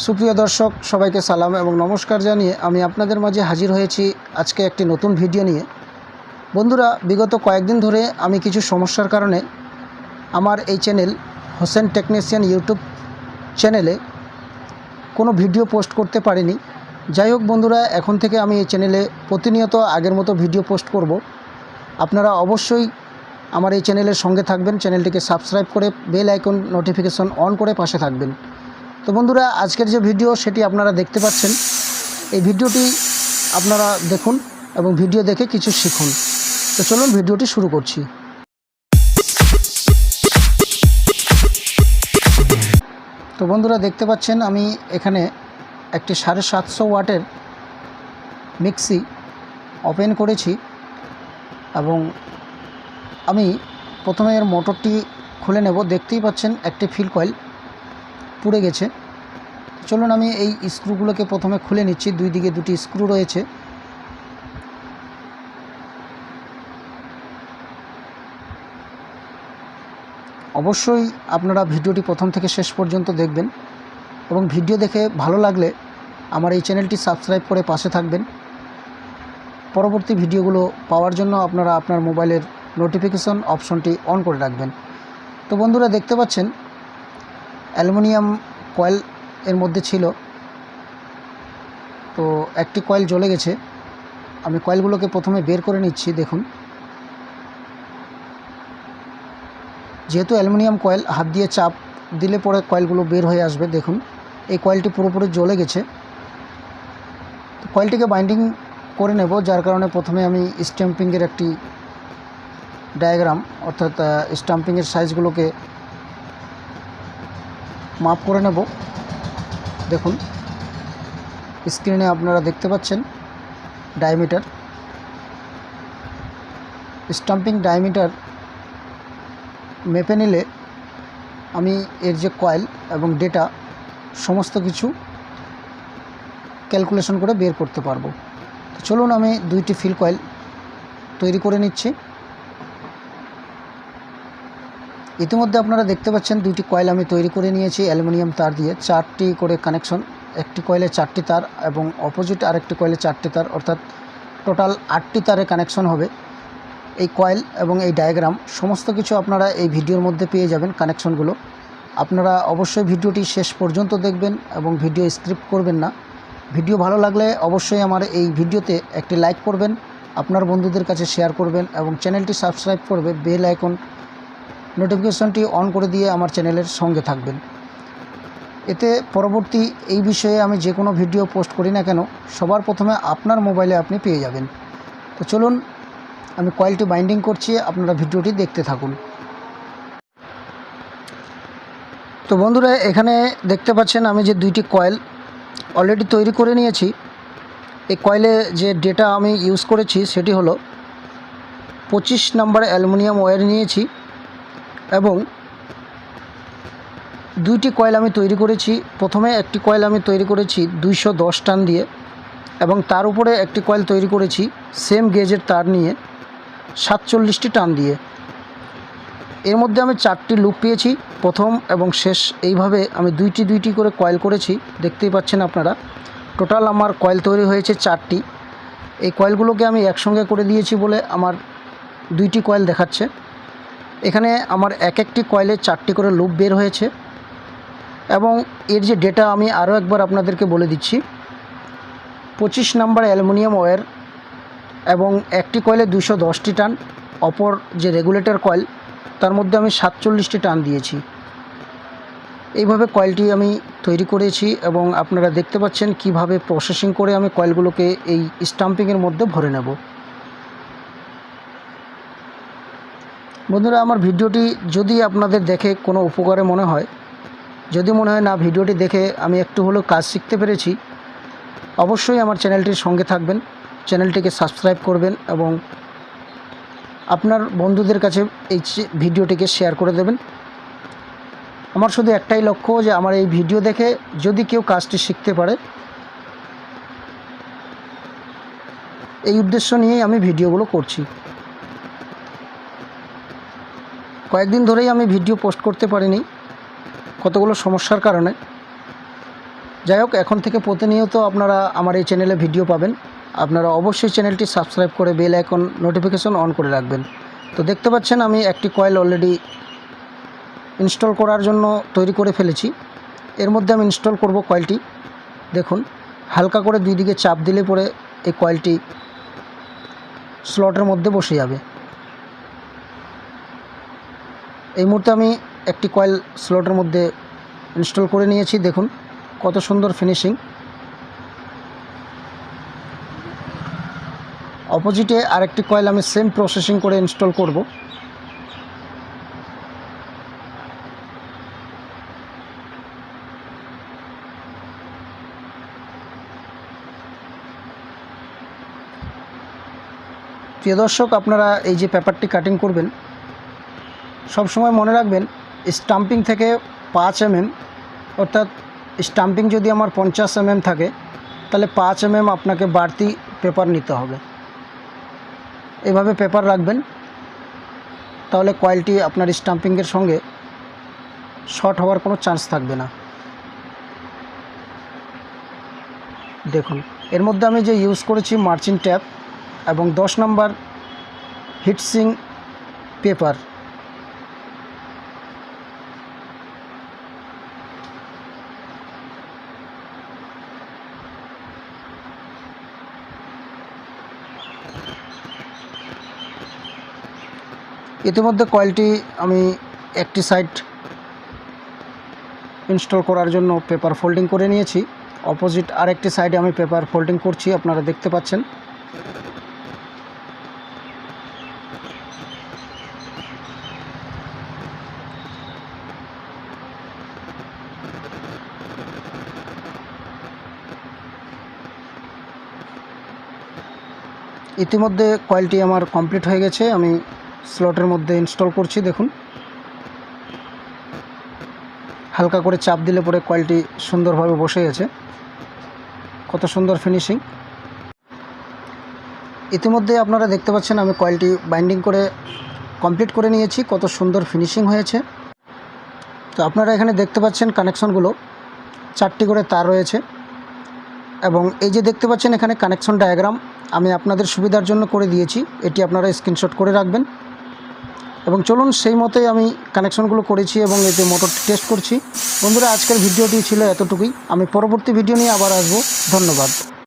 সুপ্রিয় দর্শক সবাইকে সালাম এবং নমস্কার জানিয়ে আমি আপনাদের মাঝে হাজির হয়েছি আজকে একটি নতুন ভিডিও নিয়ে। বন্ধুরা, বিগত কয়েকদিন ধরে আমি কিছু সমস্যার কারণে আমার এই চ্যানেল হোসেন টেকনিশিয়ান ইউটিউব চ্যানেলে কোনো ভিডিও পোস্ট করতে পারিনি। যাই হোক বন্ধুরা, এখন থেকে আমি এই চ্যানেলে প্রতিনিয়ত আগের মতো ভিডিও পোস্ট করব। আপনারা অবশ্যই আমার এই চ্যানেলের সঙ্গে থাকবেন, চ্যানেলটিকে সাবস্ক্রাইব করে বেল আইকন নোটিফিকেশন অন করে পাশে থাকবেন। তো বন্ধুরা, আজকের যে ভিডিও সেটি আপনারা দেখতে পাচ্ছেন। এই ভিডিওটি আপনারা দেখুন এবং ভিডিও দেখে কিছু শিখুন। তো চলুন ভিডিওটি শুরু করছি। তো বন্ধুরা, দেখতে পাচ্ছেন আমি এখানে একটি 750 ওয়াটের মিক্সি ওপেন করেছি এবং আমি প্রথমে এর মোটরটি খুলে নেব। দেখতেই পাচ্ছেন একটি ফিল কয়েল পুড়ে গেছে। চলুন আমি এই স্ক্রুগুলোকে প্রথমে খুলে নিচ্ছি। দুই দিকে দুটি স্ক্রু রয়েছে। অবশ্যই আপনারা ভিডিওটি প্রথম থেকে শেষ পর্যন্ত দেখবেন এবং ভিডিও দেখে ভালো লাগলে আমার এই চ্যানেলটি সাবস্ক্রাইব করে পাশে থাকবেন। পরবর্তী ভিডিওগুলো পাওয়ার জন্য আপনারা আপনার মোবাইলের নোটিফিকেশন অপশনটি অন করে রাখবেন। তো বন্ধুরা, দেখতে পাচ্ছেন অ্যালুমিনিয়াম কয়েল এর মধ্যে ছিল। তো একটি কয়েল জ্বলে গেছে। আমি কয়েলগুলোকে প্রথমে বের করে নিচ্ছি। দেখুন, যেহেতু অ্যালুমিনিয়াম কয়েল, হাত দিয়ে চাপ দিলে পরে কয়েলগুলো বের হয়ে আসবে। দেখুন, এই কয়েলটি পুরোপুরি জ্বলে গেছে। কয়েলটিকে বাইন্ডিং করে নেব, যার কারণে প্রথমে আমি স্ট্যাম্পিংয়ের একটি ডায়াগ্রাম অর্থাৎ স্ট্যাম্পিংয়ের সাইজগুলোকে মাপ করে নেব। দেখুন, স্ক্রিনে আপনারা দেখতে পাচ্ছেন ডায়ামিটার, স্ট্যাম্পিং ডায়ামিটার মেপে নিলে আমি এর যে কয়েল এবং ডেটা সমস্ত কিছু ক্যালকুলেশন করে বের করতে পারবো। তো চলুন আমি দুইটি ফিল কয়েল তৈরি করে নিচ্ছি। ইতিমধ্যে আপনারা দেখতে পাচ্ছেন দুইটি কয়েল আমি তৈরি করে নিয়েছি অ্যালুমিনিয়াম তার দিয়ে। 4টি করে কানেকশন, একটি কয়েলে 4টি তার এবং অপোজিট আরেকটি কয়েলে 4টি তার, অর্থাৎ টোটাল 8টি তারে কানেকশন হবে। এই কয়েল এবং এই ডায়াগ্রাম সমস্ত কিছু আপনারা এই ভিডিওর মধ্যে পেয়ে যাবেন। কানেকশনগুলো আপনারা অবশ্যই ভিডিওটি শেষ পর্যন্ত দেখবেন এবং ভিডিও স্ক্রিপ্ট করবেন না। ভিডিও ভালো লাগলে অবশ্যই আমার এই ভিডিওতে একটি লাইক করবেন, আপনার বন্ধুদের কাছে শেয়ার করবেন এবং চ্যানেলটি সাবস্ক্রাইব করবে, বেল আইকন নোটিফিকেশনটি অন করে দিয়ে আমার চ্যানেলের সঙ্গে থাকবেন। এতে পরবর্তী এই বিষয়ে আমি যে কোনো ভিডিও পোস্ট করি না কেন, সবার প্রথমে আপনার মোবাইলে আপনি পেয়ে যাবেন। তো চলুন আমি কয়েলটি বাইন্ডিং করছি, আপনারা ভিডিওটি দেখতে থাকুন। তো বন্ধুরা, এখানে দেখতে পাচ্ছেন আমি যে দুইটি কয়েল অলরেডি তৈরি করে নিয়েছি। এই কয়েলে যে ডেটা আমি ইউজ করেছি সেটি হলো 25 নম্বর অ্যালুমিনিয়াম ওয়্যার নিয়েছি এবং দুইটি কয়েল আমি তৈরি করেছি। প্রথমে একটি কয়েল আমি তৈরি করেছি 210 টান দিয়ে এবং তার উপরে একটি কয়েল তৈরি করেছি সেম গেজের তার নিয়ে 47টি টান দিয়ে। এর মধ্যে আমি 4টি লুপ পেয়েছি, প্রথম এবং শেষ। এইভাবে আমি দুইটি করে কয়েল করেছি, দেখতেই পাচ্ছেন আপনারা। টোটাল আমার কয়েল তৈরি হয়েছে 4টি। এই কয়েলগুলোকে আমি একসঙ্গে করে দিয়েছি বলে আমার দুইটি কয়েল দেখাচ্ছে। এখানে আমার একটি কয়েলে 4টি করে লুপ বের হয়েছে এবং এর যে ডেটা আমি আরও একবার আপনাদেরকে বলে দিচ্ছি। 25 নম্বর অ্যালুমিনিয়াম ওয়্যার এবং একটি কয়েলে 210টি টান, অপর যে রেগুলেটর কয়েল তার মধ্যে আমি 47টি টান দিয়েছি। এইভাবে কয়েলটি আমি তৈরি করেছি এবং আপনারা দেখতে পাচ্ছেন কিভাবে প্রসেসিং করে আমি কয়েলগুলোকে এই স্টাম্পিংয়ের মধ্যে ভরে নেব। বন্ধুরা, আমার ভিডিওটি যদি আপনাদের দেখে কোনো উপকারে মনে হয়, যদি মনে হয় না ভিডিওটি দেখে আমি একটু হলেও কাজ শিখতে পেরেছি, অবশ্যই আমার চ্যানেলটির সঙ্গে থাকবেন, চ্যানেলটিকে সাবস্ক্রাইব করবেন এবং আপনার বন্ধুদের কাছে এই ভিডিওটিকে শেয়ার করে দেবেন। আমার শুধু একটাই লক্ষ্য যে আমার এই ভিডিও দেখে যদি কেউ কাজটি শিখতে পারে, এই উদ্দেশ্য নিয়েই আমি ভিডিওগুলো করছি। কয়েকদিন ধরেই আমি ভিডিও পোস্ট করতে পারিনি কতগুলো সমস্যার কারণে। যাই হোক, এখন থেকে প্রতিনিয়ত আপনারা আমার এই চ্যানেলে ভিডিও পাবেন। আপনারা অবশ্যই চ্যানেলটি সাবস্ক্রাইব করে বেল আইকন নোটিফিকেশন অন করে রাখবেন। তো দেখতে পাচ্ছেন আমি একটি কয়েল অলরেডি ইনস্টল করার জন্য তৈরি করে ফেলেছি। এর মধ্যে আমি ইনস্টল করব কয়েলটি। দেখুন, হালকা করে দুই দিকে চাপ দিলে পরে এই কয়েলটি স্লটের মধ্যে বসে যাবে। এই মুহূর্তে আমি একটি কয়েল স্লটের মধ্যে ইনস্টল করে নিয়েছি। দেখুন কত সুন্দর ফিনিশিং। অপোজিটে আরেকটি কয়েল আমি সেম প্রসেসিং করে ইনস্টল করব। প্রিয় দর্শক, আপনারা এই যে পেপারটি কাটিং করবেন, সব সময় মনে রাখবেন স্টাম্পিং থেকে 5 mm, অর্থাৎ স্টাম্পিং যদি আমার 50 mm থাকে তাহলে 5 mm আপনাকে বাড়তি পেপার নিতে হবে। এভাবে পেপার রাখবেন, তাহলে কয়েলটি আপনার স্টাম্পিংয়ের সঙ্গে শর্ট হওয়ার কোনো চান্স থাকবে না। দেখুন, এর মধ্যে আমি যে ইউজ করেছি মার্চিং ট্যাপ এবং 10 নম্বর হিটসিং পেপার। ইতিমধ্যে কয়েলটি আমি একটি সাইড ইনস্টল করার জন্য পেপার ফোল্ডিং করে নিয়েছি। অপোজিট আরেকটি সাইডে আমি পেপার ফোল্ডিং করছি, আপনারা দেখতে পাচ্ছেন। ইতিমধ্যে কয়েলটি আমার কমপ্লিট হয়ে গেছে। আমি স্লটের মধ্যে ইনস্টল করছি। দেখুন, হালকা করে চাপ দিলে পরে কয়েলটি সুন্দরভাবে বসে গেছে। কত সুন্দর ফিনিশিং। ইতিমধ্যে আপনারা দেখতে পাচ্ছেন আমি কয়েলটি বাইন্ডিং করে কমপ্লিট করে নিয়েছি। কত সুন্দর ফিনিশিং হয়েছে। তো আপনারা এখানে দেখতে পাচ্ছেন কানেকশনগুলো 4টি করে তার রয়েছে, এবং এই যে দেখতে পাচ্ছেন এখানে কানেকশন ডায়াগ্রাম আমি আপনাদের সুবিধার জন্য করে দিয়েছি। এটি আপনারা স্ক্রিনশট করে রাখবেন। এবং চলুন সেই মতোই আমি কানেকশনগুলো করেছি এবং এতে মোটরটি টেস্ট করছি। বন্ধুরা, আজকের ভিডিওটি ছিল এতটুকুই। আমি পরবর্তী ভিডিও নিয়ে আবার আসবো। ধন্যবাদ।